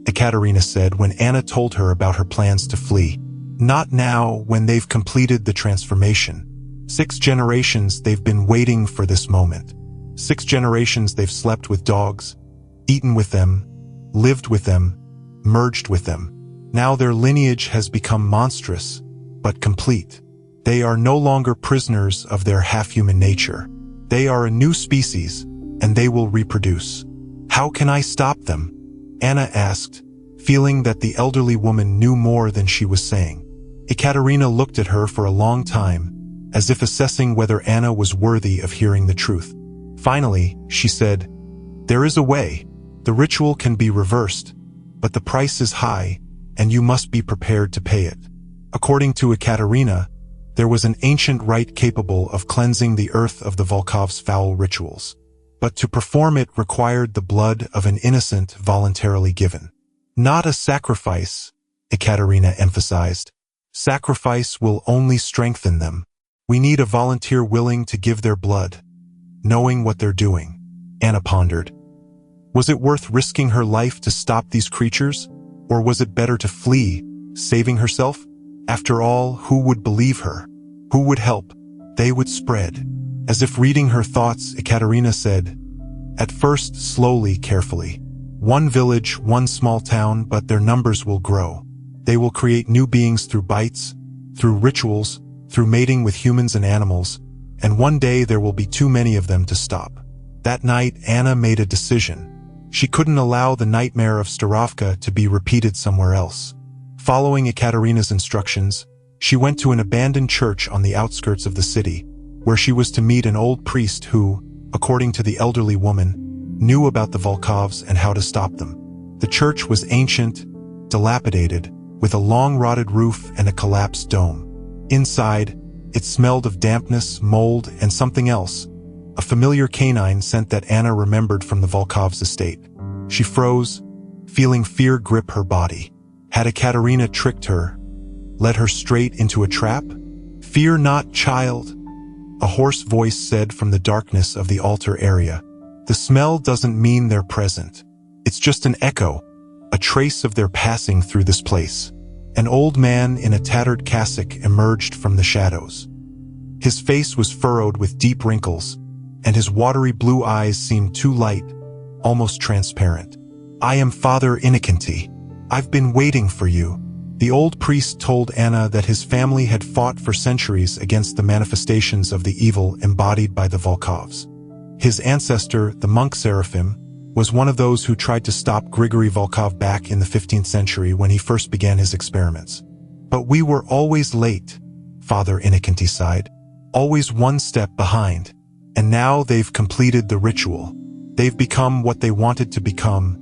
Ekaterina said when Anna told her about her plans to flee. "Not now, when they've completed the transformation. 6 generations they've been waiting for this moment. 6 generations they've slept with dogs, eaten with them, lived with them, merged with them. Now their lineage has become monstrous, but complete. They are no longer prisoners of their half-human nature. They are a new species, and they will reproduce. How can I stop them?" Anna asked, feeling that the elderly woman knew more than she was saying. Ekaterina looked at her for a long time, as if assessing whether Anna was worthy of hearing the truth. Finally, she said, "There is a way. The ritual can be reversed, but the price is high, and you must be prepared to pay it." According to Ekaterina, there was an ancient rite capable of cleansing the earth of the Volkov's foul rituals. But to perform it required the blood of an innocent voluntarily given. "Not a sacrifice," Ekaterina emphasized. "Sacrifice will only strengthen them. We need a volunteer willing to give their blood, knowing what they're doing." Anna pondered. Was it worth risking her life to stop these creatures? Or was it better to flee, saving herself? After all, who would believe her? Who would help? They would spread. As if reading her thoughts, Ekaterina said, "At first, slowly, carefully. One village, one small town, but their numbers will grow. They will create new beings through bites, through rituals, through mating with humans and animals, and one day there will be too many of them to stop." That night, Anna made a decision. She couldn't allow the nightmare of Starovka to be repeated somewhere else. Following Ekaterina's instructions, she went to an abandoned church on the outskirts of the city, where she was to meet an old priest who, according to the elderly woman, knew about the Volkovs and how to stop them. The church was ancient, dilapidated, with a long rotted roof and a collapsed dome. Inside, it smelled of dampness, mold, and something else, a familiar canine scent that Anna remembered from the Volkovs' estate. She froze, feeling fear grip her body. Had Ekaterina tricked her, led her straight into a trap? "Fear not, child," a hoarse voice said from the darkness of the altar area. "The smell doesn't mean they're present. It's just an echo, a trace of their passing through this place." An old man in a tattered cassock emerged from the shadows. His face was furrowed with deep wrinkles, and his watery blue eyes seemed too light, almost transparent. "I am Father Inocenty. I've been waiting for you." The old priest told Anna that his family had fought for centuries against the manifestations of the evil embodied by the Volkovs. His ancestor, the monk Seraphim, was one of those who tried to stop Grigory Volkov back in the 15th century when he first began his experiments. "But we were always late," Father Inocenty sighed. "Always one step behind. And now they've completed the ritual. They've become what they wanted to become,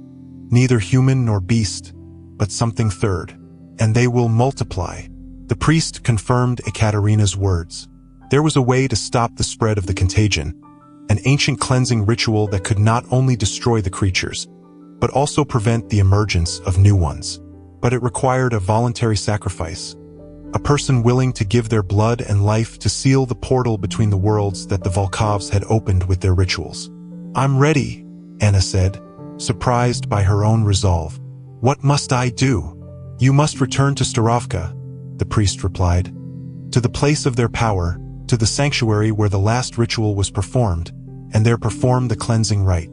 neither human nor beast, but something third. And they will multiply." The priest confirmed Ekaterina's words. There was a way to stop the spread of the contagion, an ancient cleansing ritual that could not only destroy the creatures, but also prevent the emergence of new ones. But it required a voluntary sacrifice, a person willing to give their blood and life to seal the portal between the worlds that the Volkovs had opened with their rituals. "I'm ready," Anna said, surprised by her own resolve. "What must I do?" "You must return to Starovka," the priest replied, "to the place of their power, to the sanctuary where the last ritual was performed, and there perform the cleansing rite."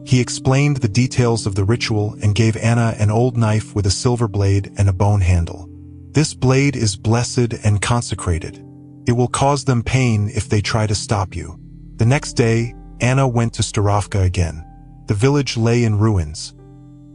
He explained the details of the ritual and gave Anna an old knife with a silver blade and a bone handle. "This blade is blessed and consecrated. It will cause them pain if they try to stop you." The next day, Anna went to Starovka again. The village lay in ruins.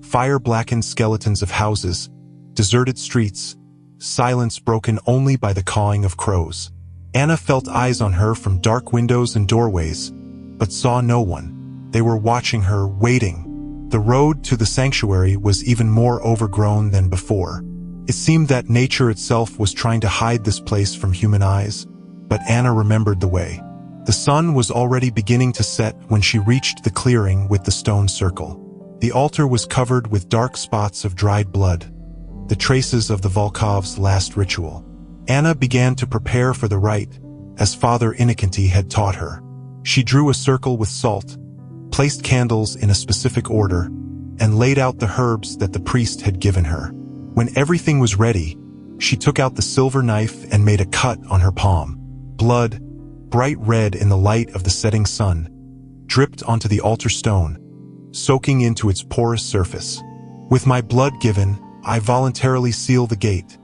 Fire-blackened skeletons of houses, deserted streets, silence broken only by the cawing of crows. Anna felt eyes on her from dark windows and doorways, but saw no one. They were watching her, waiting. The road to the sanctuary was even more overgrown than before. It seemed that nature itself was trying to hide this place from human eyes, but Anna remembered the way. The sun was already beginning to set when she reached the clearing with the stone circle. The altar was covered with dark spots of dried blood, the traces of the Volkov's last ritual. Anna began to prepare for the rite, as Father Inocenty had taught her. She drew a circle with salt, placed candles in a specific order, and laid out the herbs that the priest had given her. When everything was ready, she took out the silver knife and made a cut on her palm. Blood, bright red in the light of the setting sun, dripped onto the altar stone, soaking into its porous surface. "With my blood given, I voluntarily seal the gate."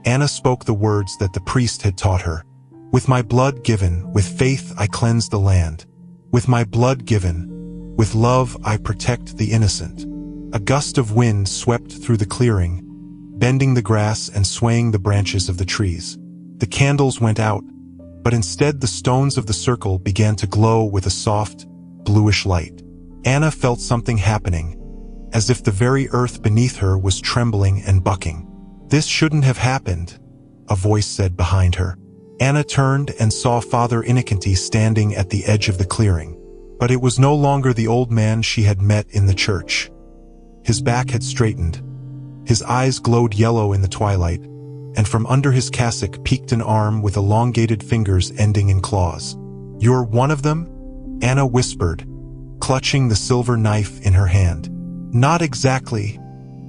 Anna spoke the words that the priest had taught her. "With my blood given, with faith I cleanse the land. With my blood given, with love I protect the innocent." A gust of wind swept through the clearing, bending the grass and swaying the branches of the trees. The candles went out, but instead the stones of the circle began to glow with a soft, bluish light. Anna felt something happening, as if the very earth beneath her was trembling and bucking. "This shouldn't have happened," a voice said behind her. Anna turned and saw Father Inocenty standing at the edge of the clearing. But it was no longer the old man she had met in the church. His back had straightened. His eyes glowed yellow in the twilight, and from under his cassock peeked an arm with elongated fingers ending in claws. "You're one of them?" Anna whispered, clutching the silver knife in her hand. "Not exactly,"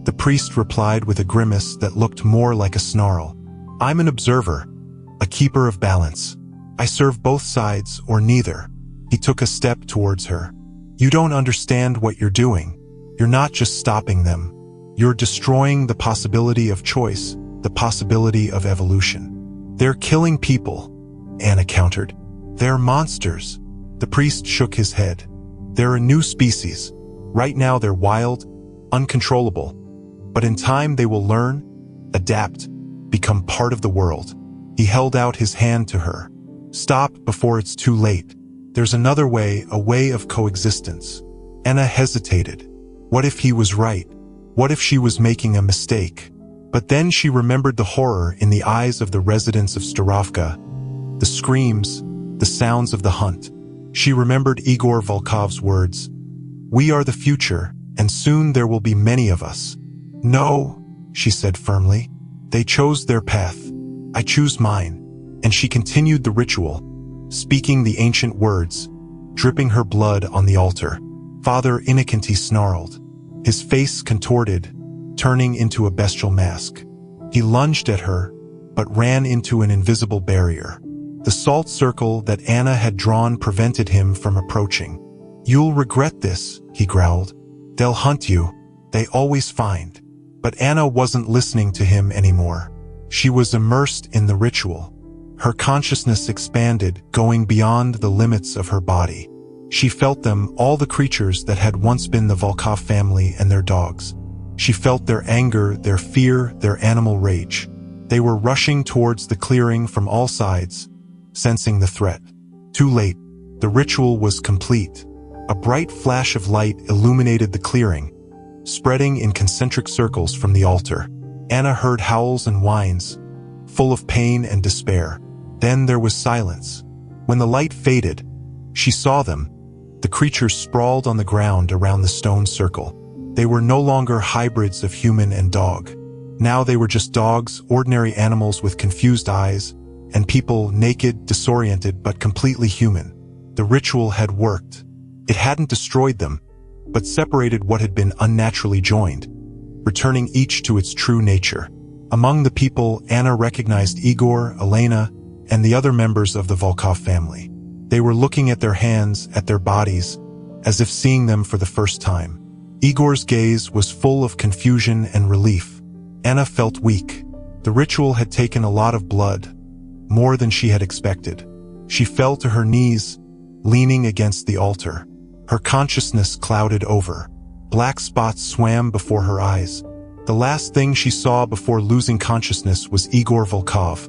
the priest replied with a grimace that looked more like a snarl. "I'm an observer, a keeper of balance. I serve both sides or neither." He took a step towards her. "You don't understand what you're doing. You're not just stopping them. You're destroying the possibility of choice, the possibility of evolution." "They're killing people," Anna countered. "They're monsters." The priest shook his head. "They're a new species, Right now they're wild, uncontrollable. But in time they will learn, adapt, become part of the world. He held out his hand to her. Stop before it's too late. There's another way, a way of coexistence. Anna hesitated. What if he was right? What if she was making a mistake? But then she remembered the horror in the eyes of the residents of Starovka, the screams, the sounds of the hunt. She remembered Igor Volkov's words. We are the future, and soon there will be many of us. No, she said firmly. They chose their path. I choose mine. And she continued the ritual, speaking the ancient words, dripping her blood on the altar. Father Inocenty snarled. His face contorted, turning into a bestial mask. He lunged at her, but ran into an invisible barrier. The salt circle that Anna had drawn prevented him from approaching. You'll regret this, he growled. They'll hunt you. They always find. But Anna wasn't listening to him anymore. She was immersed in the ritual. Her consciousness expanded, going beyond the limits of her body. She felt them, all the creatures that had once been the Volkov family and their dogs. She felt their anger, their fear, their animal rage. They were rushing towards the clearing from all sides, sensing the threat. Too late. The ritual was complete. A bright flash of light illuminated the clearing, spreading in concentric circles from the altar. Anna heard howls and whines, full of pain and despair. Then there was silence. When the light faded, she saw them. The creatures sprawled on the ground around the stone circle. They were no longer hybrids of human and dog. Now they were just dogs, ordinary animals with confused eyes, and people naked, disoriented, but completely human. The ritual had worked. It hadn't destroyed them, but separated what had been unnaturally joined, returning each to its true nature. Among the people, Anna recognized Igor, Elena, and the other members of the Volkov family. They were looking at their hands, at their bodies, as if seeing them for the first time. Igor's gaze was full of confusion and relief. Anna felt weak. The ritual had taken a lot of blood, more than she had expected. She fell to her knees, leaning against the altar. Her consciousness clouded over. Black spots swam before her eyes. The last thing she saw before losing consciousness was Igor Volkov,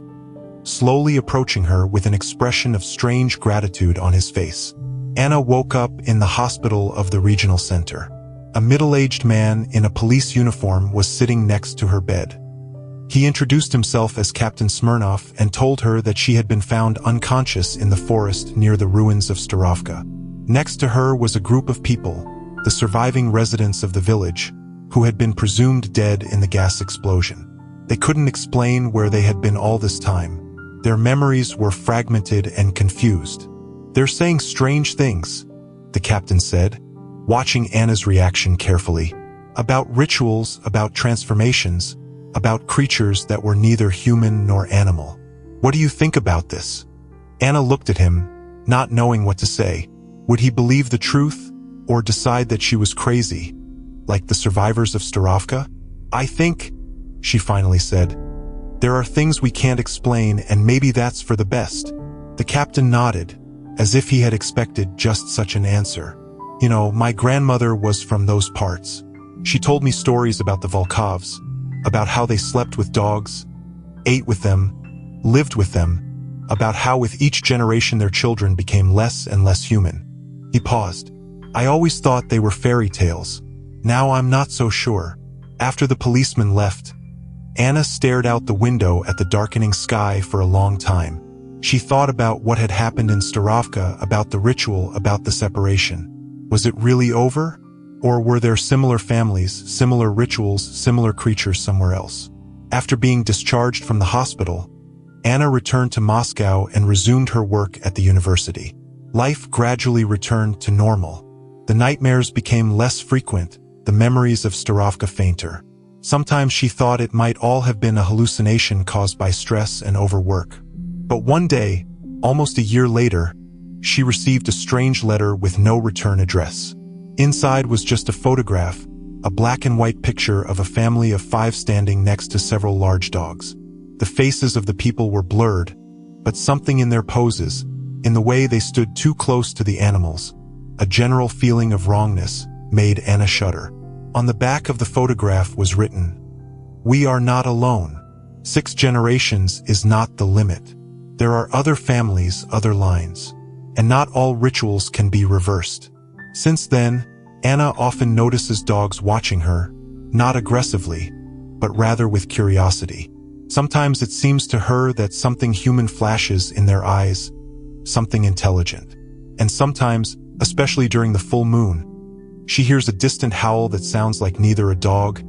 slowly approaching her with an expression of strange gratitude on his face. Anna woke up in the hospital of the regional center. A middle-aged man in a police uniform was sitting next to her bed. He introduced himself as Captain Smirnov and told her that she had been found unconscious in the forest near the ruins of Starovka. Next to her was a group of people, the surviving residents of the village, who had been presumed dead in the gas explosion. They couldn't explain where they had been all this time. Their memories were fragmented and confused. They're saying strange things, the captain said, watching Anna's reaction carefully. About rituals, about transformations, about creatures that were neither human nor animal. What do you think about this? Anna looked at him, not knowing what to say. Would he believe the truth, or decide that she was crazy, like the survivors of Starovka? I think, she finally said, there are things we can't explain, and maybe that's for the best. The captain nodded, as if he had expected just such an answer. You know, my grandmother was from those parts. She told me stories about the Volkovs, about how they slept with dogs, ate with them, lived with them, about how with each generation their children became less and less human. He paused. I always thought they were fairy tales. Now I'm not so sure. After the policeman left, Anna stared out the window at the darkening sky for a long time. She thought about what had happened in Starovka, about the ritual, about the separation. Was it really over? Or were there similar families, similar rituals, similar creatures somewhere else? After being discharged from the hospital, Anna returned to Moscow and resumed her work at the university. Life gradually returned to normal. The nightmares became less frequent, the memories of Starovka fainter. Sometimes she thought it might all have been a hallucination caused by stress and overwork. But one day, almost a year later, she received a strange letter with no return address. Inside was just a photograph, a black and white picture of a family of 5 standing next to several large dogs. The faces of the people were blurred, but something in their poses, in the way they stood too close to the animals, a general feeling of wrongness, made Anna shudder. On the back of the photograph was written, "We are not alone. 6 generations is not the limit. There are other families, other lines, and not all rituals can be reversed." Since then, Anna often notices dogs watching her, not aggressively, but rather with curiosity. Sometimes it seems to her that something human flashes in their eyes, something intelligent. And sometimes, especially during the full moon, she hears a distant howl that sounds like neither a dog,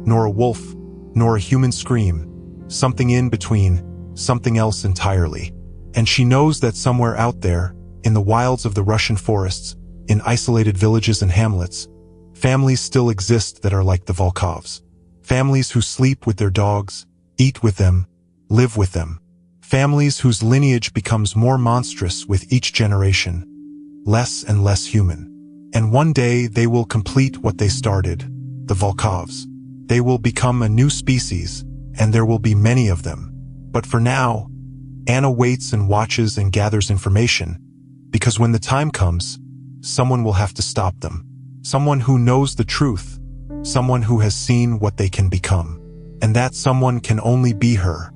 nor a wolf, nor a human scream, something in between, something else entirely. And she knows that somewhere out there, in the wilds of the Russian forests, in isolated villages and hamlets, families still exist that are like the Volkovs. Families who sleep with their dogs, eat with them, live with them. Families whose lineage becomes more monstrous with each generation, less and less human. And one day they will complete what they started, the Volkovs. They will become a new species, and there will be many of them. But for now, Anna waits and watches and gathers information, because when the time comes, someone will have to stop them. Someone who knows the truth, someone who has seen what they can become. And that someone can only be her.